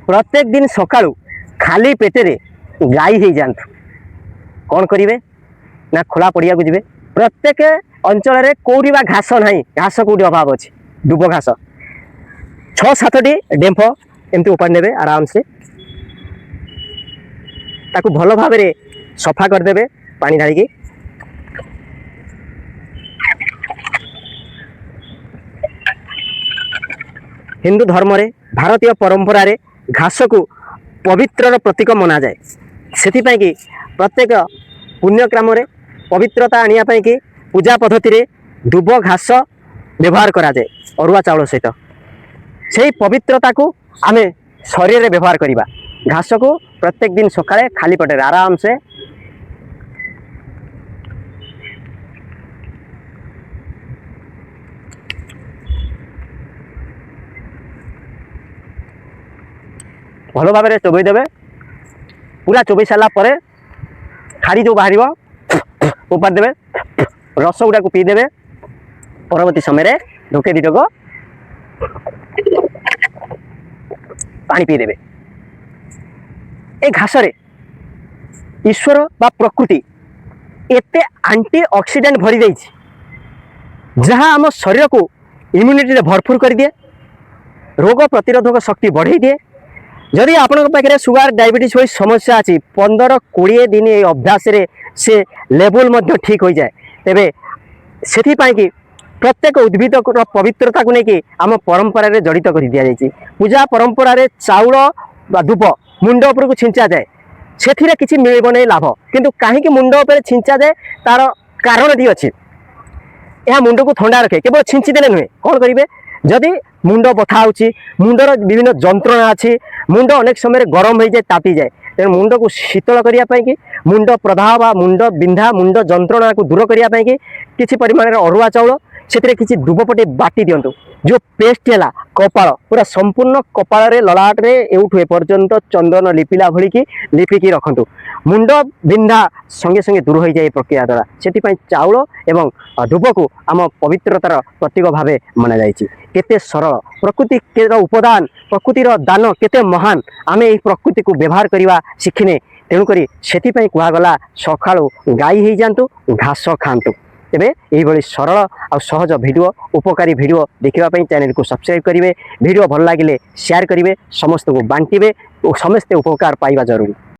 प्रत्येक दिन सकाळू खाली पेटे गाई हो जातु कौन करेंगे ना खोला पड़िया को जी प्रत्येक अंचल कौटी घास ना घास कौटी अभाव अच्छी दुब घास 6-7टी डेम्फ एमती उपाड़ ने आराम से ताकू भल भाव सफा करदे पानी ढालिकी हिंदू धर्म रे भारतीय परंपरा रे घास को पवित्र प्रतीक मना जाए से कि प्रत्येक पुण्यक्रम पवित्रता आने कि पूजा पद्धति रे दुब घास व्यवहार करा जाए अरुआ चाउल सहित से पवित्रता को आमे शरीर रे व्यवहार करिबा घास को प्रत्येक दिन सकाळे खाली पेटे आराम से भल भाव में चोबई देवे पूरा चोबई सारा पर खाड़ी जो बाहर उपाड़ देवे रस गुड़ा को पीदेवे परवर्ती समय ढोके दिटक पानी पीदेवे ए घास रे ईश्वर बा प्रकृति एते आंटी ऑक्सीडेंट भरी जाइए जहाँ आम शरीर को इम्यूनिटी भरपूर कर दिए रोग प्रतिरोधक शक्ति बढ़े दिए जदि आपण पाखे सुगार डायबिटीज हो समस्या अच्छी 15-20 दिन ये अभ्यास से लेवल ठीक हो जाए तेरे से कि प्रत्येक उद्भिद पवित्रता को लेकिन आम परंपरा रे जड़ित कर दि जाए पूजा परंपरा रे चाउल बा धूप मुंड उपर को छिंचा जाए से किसी मिल नहीं लाभ किंतु कहीं मुंड उपर छिंचा जाए तार कारणटी अच्छी यह मुंड को ठंडा रखे केवल छिंचीदे नुहे कौन करेंगे जदि मुंड बथा होची मुंडर विभिन्न जंत्रणा अच्छी मुंड अनेक समय गरम हो जाए तापी जाए तेणु मुंड को शीतल करने कि मुंड प्रदाह बा मुंड बिंधा मुंड जंत्रणा को दूर करने कि किसी परिमाण अरुआ चाउल से किसी दुबपटे बाटी दिंतु जो पेस्ट है कपाल पूरा संपूर्ण कपाल ललाट रे एउठु एपर्यंत चंदन लिपिला भली की लिपिकी रखंतु मुंड बिंधा संगे संगे दूर हो जाए प्रक्रिया द्वारा से चाउल एवं धूप को आम पवित्रतार प्रतीक भाव मना जाइए केते सरल प्रकृति के उपदान प्रकृतिर दान केते महान आम यही प्रकृति को व्यवहार करवा शिखिने तेणुक से कहगला सकाळू गाई हो जातु घास खातु तेरे यही सरल और सहज वीडियो उपकारी वीडियो देखा चैनल को सब्सक्राइब करेंगे वीडियो भल लगे शेयर करेंगे समस्त को बांटे और समस्ते उपकार पाइबा जरूरी।